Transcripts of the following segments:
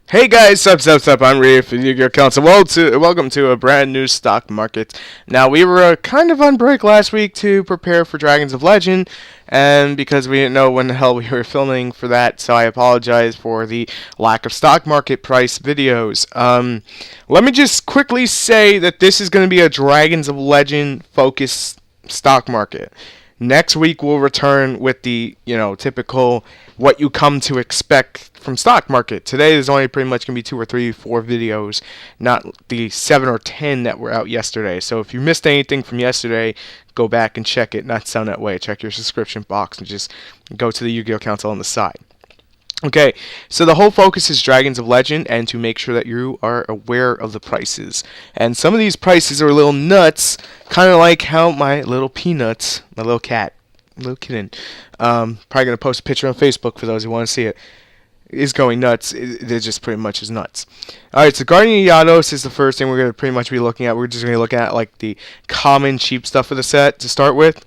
Hey guys, sup, I'm Ray for TheYugiohCouncil. Welcome to a brand new stock market. Now, we were kind of on break last week to prepare for Dragons of Legend, and because we didn't know when the hell we were filming for that, so I apologize for the lack of stock market price videos. Let me just quickly say that this is going to be a Dragons of Legend focused stock market. Next week we'll return with the, typical what you come to expect from stock market. Today there's only pretty much going to be 2 or 3, 4 videos, not the 7 or 10 that were out yesterday. So if you missed anything from yesterday, go back and check it. Not sound that way. Check your subscription box and just go to the Yu-Gi-Oh Council on the side. Okay, so the whole focus is Dragons of Legend, and to make sure that you are aware of the prices. And some of these prices are a little nuts, kind of like how my little Peanuts, my little cat, little kitten, probably going to post a picture on Facebook for those who want to see it, is going nuts. They're just pretty much as nuts. Alright, so Guardian Yados is the first thing we're going to pretty much be looking at. We're just going to be looking at like the common cheap stuff of the set to start with.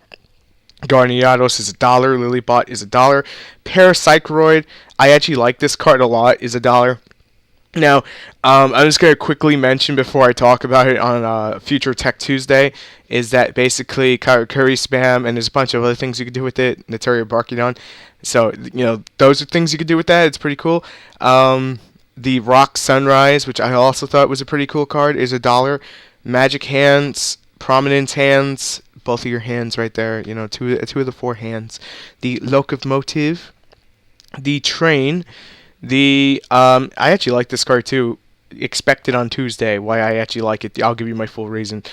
Guardian Yados is $1. Lilybot is $1. Parapsychroid, I actually like this card a lot, is $1. Now, I'm just going to quickly mention before I talk about it on Future Tech Tuesday, is that basically Curry Spam, and there's a bunch of other things you can do with it, Neteria Barkidon. So, those are things you can do with that. It's pretty cool. The Rock Sunrise, which I also thought was a pretty cool card, is $1. Magic Hands, Prominence Hands, both of your hands right there, two of the 4 hands. The Locomotive, the Train, I actually like this card too. Expected on Tuesday. Why I actually like it, I'll give you my full reason.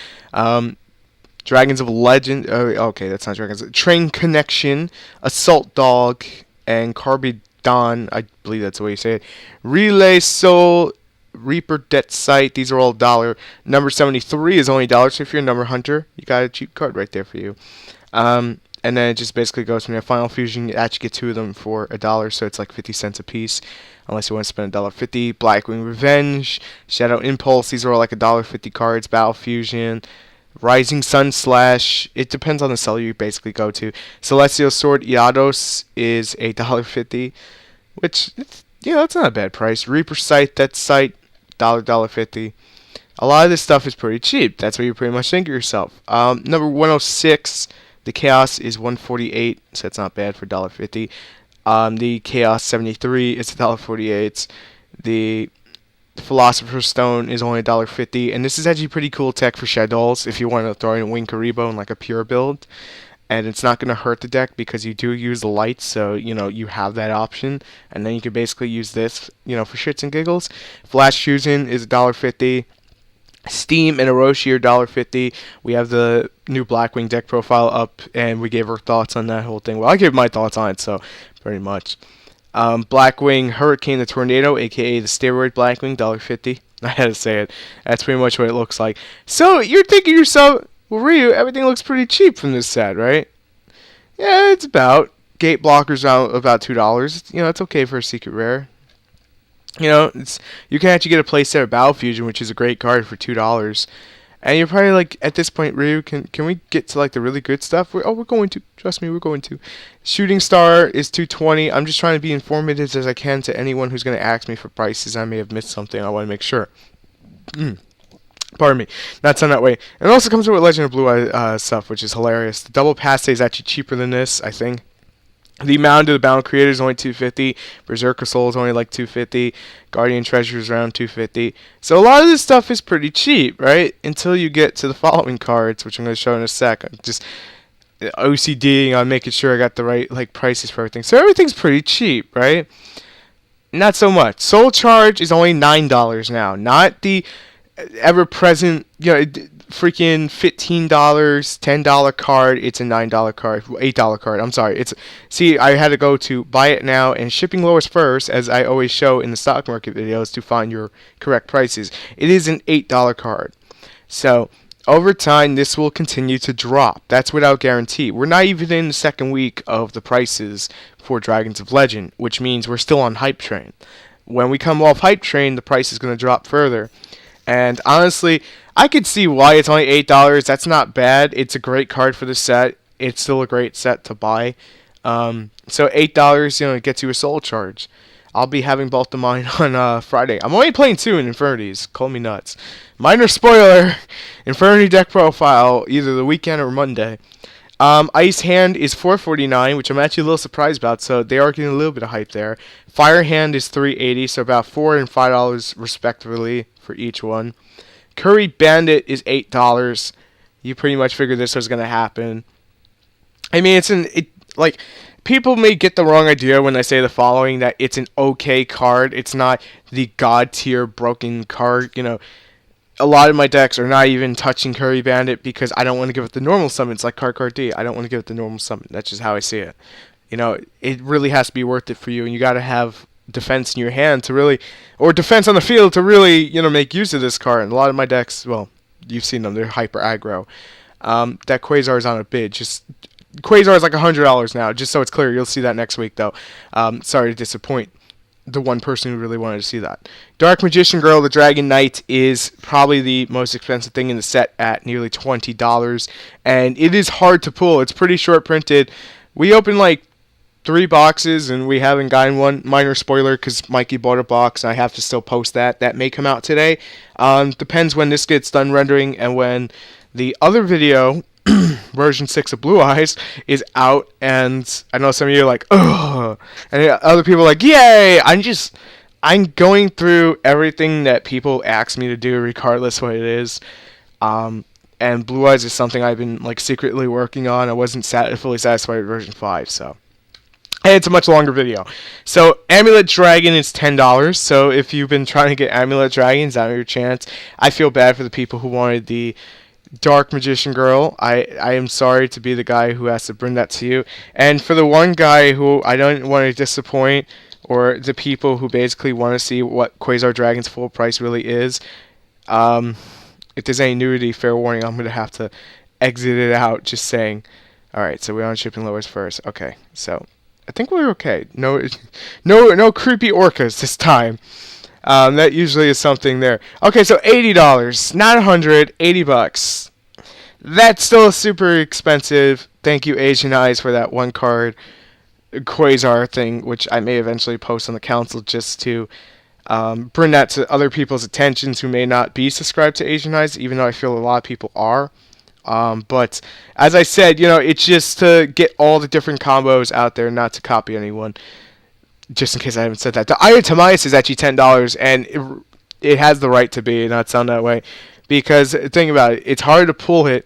Dragons of Legend. Okay, that's not Dragons. Train Connection, Assault Dog, and Carbidon. I believe that's the way you say it. Relay Soul, Reaper Debt Sight. These are all $1. Number 73 is only $1. So if you're a number hunter, you got a cheap card right there for you. And then it just basically goes from there. Final Fusion, you actually get 2 of them for $1, so it's like 50 cents a piece, unless you want to spend $1.50. Blackwing Revenge, Shadow Impulse, these are all like $1.50 cards. Battle Fusion, Rising Sun Slash, it depends on the seller you basically go to. Celestial Sword Yados is $1.50, which, it's not a bad price. Reaper Sight, Death Sight, $1.50. A lot of this stuff is pretty cheap. That's what you pretty much think of yourself. Number 106, the Chaos is $1.48, so that's not bad for $1.50. The Chaos 73 is $1.48. The Philosopher's Stone is only $1.50, and this is actually pretty cool tech for Shadows if you want to throw in a Wing Karibo in like a pure build. And it's not going to hurt the deck because you do use the lights, so you have that option. And then you can basically use this, for shits and giggles. Flash Fusion is $1.50. Steam and Orochi are $1.50. We have the new Blackwing deck profile up, and we gave our thoughts on that whole thing. Well, I gave my thoughts on it, so pretty much. Blackwing Hurricane the Tornado, aka the Steroid Blackwing, $1.50. I had to say it. That's pretty much what it looks like. So you're thinking to yourself, well, Ryu, everything looks pretty cheap from this set, right? Yeah, it's about. Gate blockers are about $2. It's okay for a secret rare. You can actually get a playset of Battle Fusion, which is a great card for $2. And you're probably like, at this point, Ryu, can we get to like the really good stuff? We're going to. Trust me, we're going to. Shooting Star is $2.20. I'm just trying to be informative as I can to anyone who's going to ask me for prices. I may have missed something. I want to make sure. Pardon me. Not sound that way. And it also comes with Legend of Blue Eye stuff, which is hilarious. The double passe is actually cheaper than this, I think. The Mound of the Bound Creator is only $2.50. Berserker Soul is only like $2.50. Guardian Treasure is around $2.50. So a lot of this stuff is pretty cheap, right? Until you get to the following cards, which I'm going to show in a sec. I'm just OCDing on making sure I got the right prices for everything. So everything's pretty cheap, right? Not so much. Soul Charge is only $9 now. Not the ever-present, freaking $15, $10 card. It's a $9 card, $8 card. I'm sorry. I had to go to buy it now, and shipping lowest first, as I always show in the stock market videos to find your correct prices. It is an $8 card. So over time, this will continue to drop. That's without guarantee. We're not even in the second week of the prices for Dragons of Legend, which means we're still on Hype Train. When we come off Hype Train, the price is going to drop further. And honestly, I could see why it's only $8. That's not bad. It's a great card for the set. It's still a great set to buy. So $8, it gets you a Soul Charge. I'll be having both of mine on Friday. I'm only playing 2 in Infernities. Call me nuts. Minor spoiler: Infernity deck profile either the weekend or Monday. Ice Hand is $4.49, which I'm actually a little surprised about. So they are getting a little bit of hype there. Fire Hand is $3.80, so about $4 and $5 respectively for each one. Curry Bandit is $8. You pretty much figured this was gonna happen. I mean, like, people may get the wrong idea when I say the following, that it's an okay card. It's not the god tier broken card. A lot of my decks are not even touching Curry Bandit because I don't want to give it the normal summon. It's like Card D. I don't want to give it the normal summon. That's just how I see it. It really has to be worth it for you, and you got to have defense in your hand to really, or defense on the field to really, make use of this card. And a lot of my decks, well, you've seen them. They're hyper aggro. That Quasar is on a bid. Quasar is like $100 now. Just so it's clear, you'll see that next week, though. Sorry to disappoint the one person who really wanted to see that. Dark Magician Girl, the Dragon Knight, is probably the most expensive thing in the set at nearly $20, and it is hard to pull. It's pretty short printed. We opened like 3 boxes, and we haven't gotten one. Minor spoiler, because Mikey bought a box, and I have to still post that. That may come out today. Depends when this gets done rendering, and when the other video, version 6 of Blue Eyes, is out, and I know some of you are like, ugh, and other people are like, yay! I'm going through everything that people ask me to do, regardless what it is. And Blue Eyes is something I've been like secretly working on. I wasn't fully satisfied with version 5, so. And it's a much longer video. So Amulet Dragon is $10. So if you've been trying to get Amulet Dragons, now's your chance. I feel bad for the people who wanted the Dark Magician Girl. I am sorry to be the guy who has to bring that to you. And for the one guy who I don't want to disappoint, or the people who basically want to see what Quasar Dragon's full price really is, if there's any nudity, fair warning, I'm going to have to exit it out, just saying. Alright, so we're on shipping lowers first. Okay, so I think we're okay. No creepy orcas this time. That usually is something there. Okay, so $80, not $100, $80. That's still super expensive. Thank you, Asian Eyes, for that one card Quasar thing, which I may eventually post on the council just to bring that to other people's attentions who may not be subscribed to Asian Eyes, even though I feel a lot of people are. But as I said, it's just to get all the different combos out there, not to copy anyone. Just in case I haven't said that. The Iron Tamias is actually $10, and it has the right to be, not sound that way. Because, think about it, it's hard to pull it,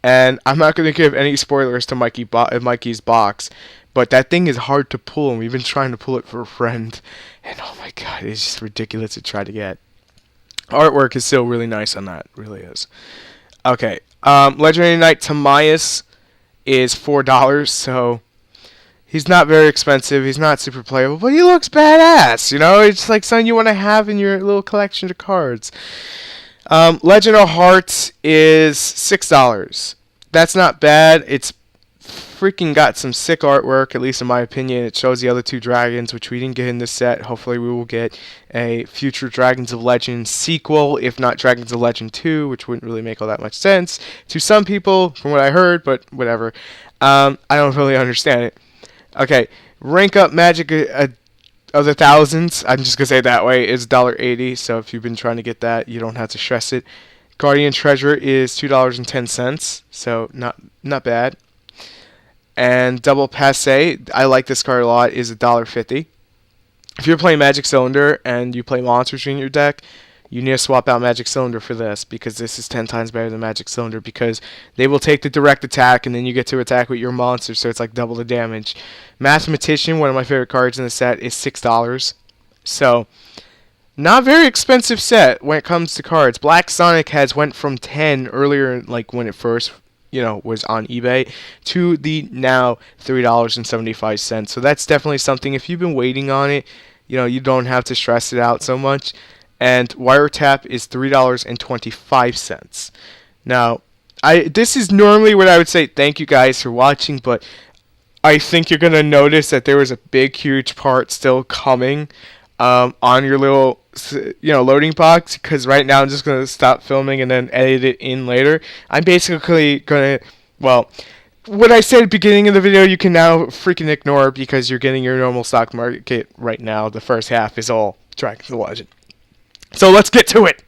and I'm not going to give any spoilers to Mikey's box, but that thing is hard to pull, and we've been trying to pull it for a friend, and oh my god, it's just ridiculous to try to get. Artwork is still really nice on that, it really is. Okay, Legendary Knight Tamias is $4, so he's not very expensive. He's not super playable, but he looks badass. It's like something you want to have in your little collection of cards. Legend of Hearts is $6. That's not bad. It's freaking got some sick artwork, at least in my opinion. It shows the other 2 dragons, which we didn't get in this set. Hopefully we will get a future Dragons of Legend sequel, if not Dragons of Legend 2, which wouldn't really make all that much sense to some people, from what I heard, but whatever. I don't really understand it. Okay, Rank Up Magic of the Thousands, I'm just going to say it that way, is $1.80, so if you've been trying to get that, you don't have to stress it. Guardian Treasure is $2.10, so not bad. And Double Passe, I like this card a lot, is $1.50. If you're playing Magic Cylinder and you play monsters in your deck, you need to swap out Magic Cylinder for this, because this is 10 times better than Magic Cylinder, because they will take the direct attack, and then you get to attack with your monster, so it's like double the damage. Mathematician, one of my favorite cards in the set, is $6. So, not very expensive set when it comes to cards. Black Sonic has went from 10 earlier, like when it first was on eBay, to the now $3.75. So that's definitely something, if you've been waiting on it, you don't have to stress it out so much. And Wiretap is $3.25. Now, this is normally what I would say thank you guys for watching, but I think you're going to notice that there was a big, huge part still coming on your little loading box, because right now I'm just going to stop filming and then edit it in later. I'm basically going to, what I said at the beginning of the video, you can now freaking ignore because you're getting your normal stock market right now. The first half is all Dragons of the Legend. So let's get to it.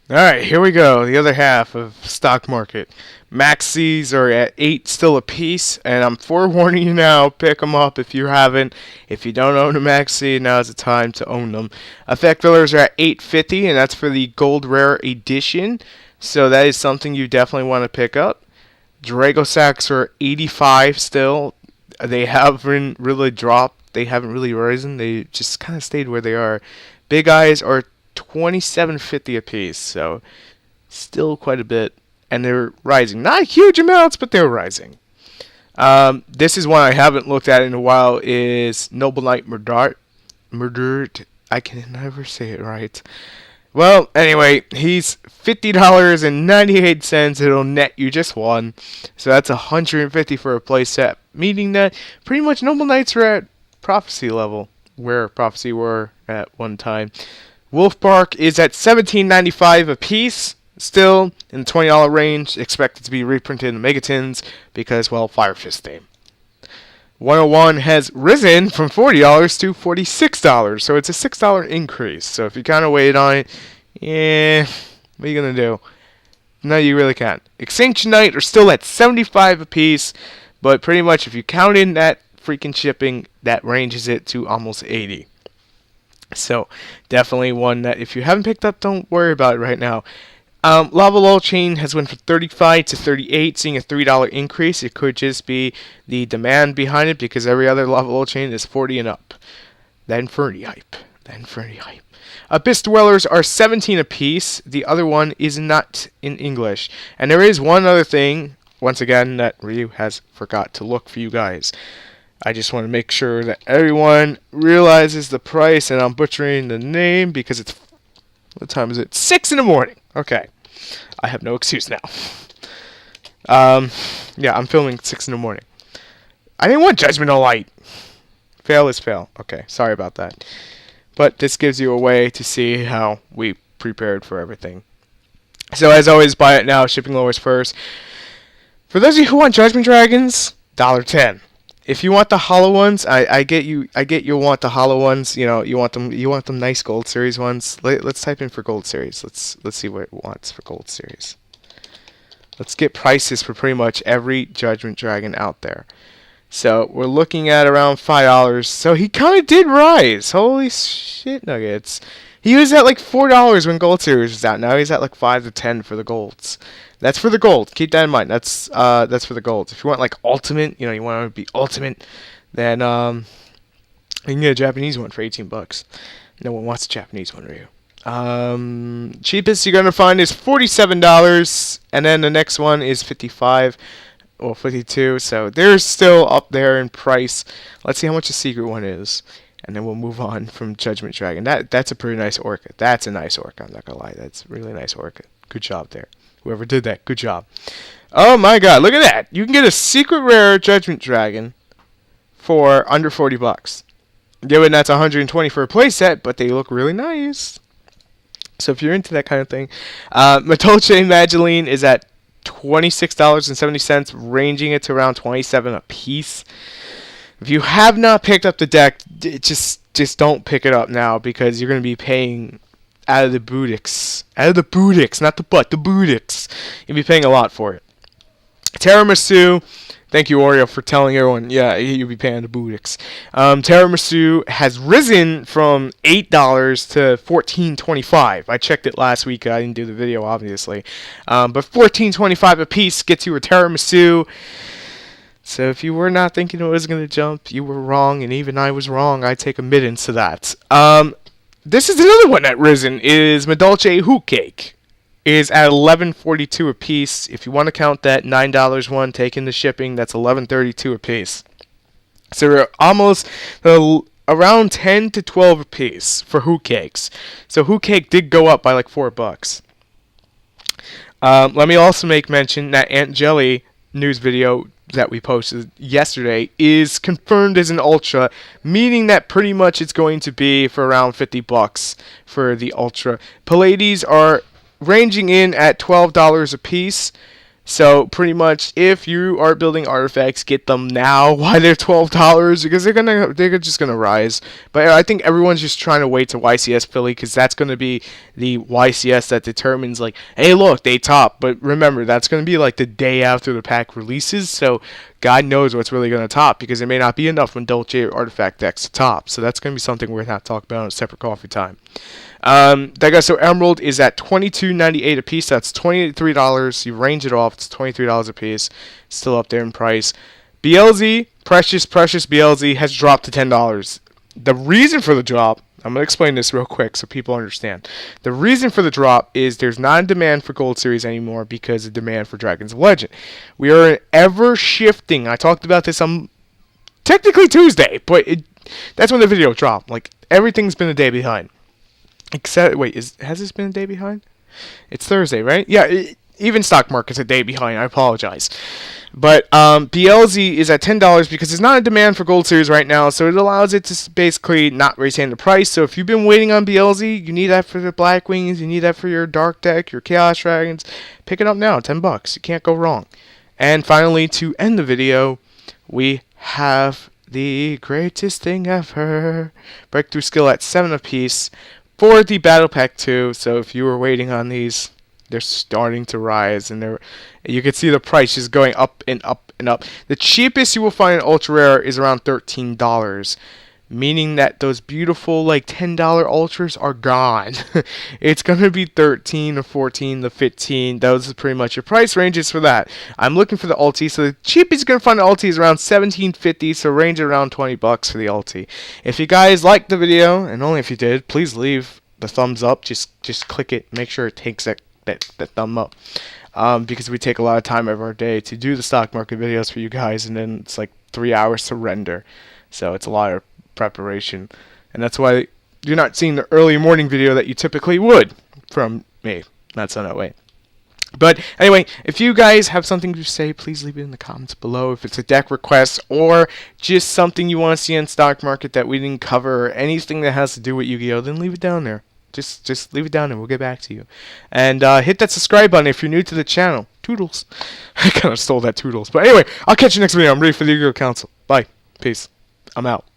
Alright, here we go. The other half of stock market. Maxis are at 8 still a piece, and I'm forewarning you now, pick them up if you haven't. If you don't own a Maxi, now's the time to own them. Effect fillers are at 8.50, and that's for the Gold Rare Edition. So that is something you definitely want to pick up. Drago sacks are 85 still. They haven't really dropped. They haven't really risen. They just kind of stayed where they are. Big eyes are 27.50 a piece, so still quite a bit, and they're rising. Not huge amounts, but they're rising. This is one I haven't looked at in a while. Is Noble Knight Murdered? I can never say it right. Well, anyway, he's $50.98. It'll net you just one, so that's $150 for a play set, meaning that pretty much Noble Knights are at Prophecy level, where Prophecy were at one time. Wolfbark is at $17.95 a piece, still in the $20 range, expected to be reprinted in Megatins because, well, Fire Fist theme. 101 has risen from $40 to $46, so it's a $6 increase. So if you kind of wait on it, what are you going to do? No, you really can't. Extinction Knight are still at $75 a piece, but pretty much if you count in that freaking shipping, that ranges it to almost $80. So definitely one that if you haven't picked up, don't worry about it right now. Lava Lull Chain has went from 35 to 38, seeing a $3 increase. It could just be the demand behind it because every other Lava Lull Chain is 40 and up. Then Fernie Hype. Abyss Dwellers are 17 a piece. The other one is not in English. And there is one other thing, once again, that Ryu has forgot to look for you guys. I just want to make sure that everyone realizes the price, and I'm butchering the name because it's, what time is it? 6 in the morning. Okay. I have no excuse now. Yeah, I'm filming at 6 in the morning. I didn't want Judgment of Light. Fail is fail. Okay, sorry about that. But this gives you a way to see how we prepared for everything. So as always, buy it now. Shipping lowest first. For those of you who want Judgment Dragons, $1.10. If you want the hollow ones, I get you want the hollow ones. You know, you want them nice Gold Series ones. Let's type in for Gold Series. Let's see what it wants for Gold Series. Let's get prices for pretty much every Judgment Dragon out there. So we're looking at around $5. So he kind of did rise. Holy shit nuggets. He was at like $4 when Gold Series was out. Now he's at like 5 to 10 for the golds. That's for the gold. Keep that in mind. That's for the golds. If you want like ultimate, you know, you want to be ultimate, then you can get a Japanese one for $18. No one wants a Japanese one, Ryu. Cheapest you're gonna find is $47, and then the next one is $55 or $52. So they're still up there in price. Let's see how much the secret one is, and then we'll move on from Judgment Dragon. That's a pretty nice orca. That's a nice orca. I'm not gonna lie. That's a really nice orca. Good job there. Whoever did that, good job. Oh my god, look at that. You can get a secret rare Judgment Dragon for under $40. Given that's $120 for a playset, but they look really nice. So if you're into that kind of thing, Matolche Mageline is at $26.70, ranging it to around $27 a piece. If you have not picked up the deck, just don't pick it up now because you're going to be paying out of the bootix. Out of the bootix, not the butt, the bootix. You'll be paying a lot for it. Tiramisu, thank you, Oreo, for telling everyone, yeah, you'll be paying the bootix. Tiramisu has risen from $8 to $14.25. I checked it last week. I didn't do the video, obviously. But $14.25 a piece gets you a Tiramisu. So if you were not thinking it was going to jump, you were wrong, and even I was wrong. I take admittance to that. This is another one that risen, is Madolche Hoot Cake. Is at $11.42 a piece. If you want to count that $9 one, taking the shipping, that's $11.32 a piece. So we're almost around 10 to 12 a piece for Hoot Cakes. So Hoot Cake did go up by like $4. Let me also make mention that Aunt Jelly news video that we posted yesterday is confirmed as an Ultra, meaning that pretty much it's going to be for around $50 for the Ultra. Pallades are ranging in at $12 a piece. So pretty much, if you are building artifacts, get them now while they're $12 because they're just gonna rise. But I think everyone's just trying to wait to YCS Philly because that's gonna be the YCS that determines like, hey, look, they top. But remember, that's gonna be like the day after the pack releases, so God knows what's really gonna top because it may not be enough when Dolce artifact decks to top. So that's gonna be something we're gonna have to talk about in a separate coffee time. So Emerald is at $22.98 a piece. That's $23. You range it off. It's $23 a piece. Still up there in price. BLZ, precious BLZ, has dropped to $10. The reason for the drop, I'm going to explain this real quick so people understand. The reason for the drop is there's not a demand for Gold Series anymore because of demand for Dragons of Legend. We are ever shifting. I talked about this on technically Tuesday, but that's when the video dropped. Like, everything's been a day behind. Except, wait, has this been a day behind? It's Thursday, right? Yeah, even stock market's a day behind. I apologize. But BLZ is at $10 because there's not a demand for Gold Series right now, so it allows it to basically not retain the price. So if you've been waiting on BLZ, you need that for the Black Wings, you need that for your Dark deck, your Chaos Dragons, pick it up now, $10. You can't go wrong. And finally, to end the video, we have the greatest thing ever. Breakthrough skill at 7 apiece for the Battle Pack 2, so if you were waiting on these, they're starting to rise, and you can see the price is going up and up and up. The cheapest you will find in Ultra Rare is around $13, meaning that those beautiful like $10 Ultras are gone. It's going to be 13 or 14 to 15. Those are pretty much your price ranges for that. I'm looking for the ulti, so the cheapest you're going to find the ulti is around $17.50, so range around $20 for the ulti. If you guys liked the video, and only if you did, please leave the thumbs up. Just click it. Make sure it takes that thumb up. Because we take a lot of time of our day to do the stock market videos for you guys, and then it's like 3 hours to render. So it's a lot of preparation, and that's why you're not seeing the early morning video that you typically would from me. That's on that way. But anyway, if you guys have something to say, please leave it in the comments below. If it's a deck request or just something you want to see on stock market that we didn't cover, or anything that has to do with Yu-Gi-Oh, then leave it down there. Just leave it down and we'll get back to you. And hit that subscribe button if you're new to the channel. Toodles. I kind of stole that toodles. But anyway, I'll catch you next video. I'm ready for the Yu-Gi-Oh Council. Bye. Peace. I'm out.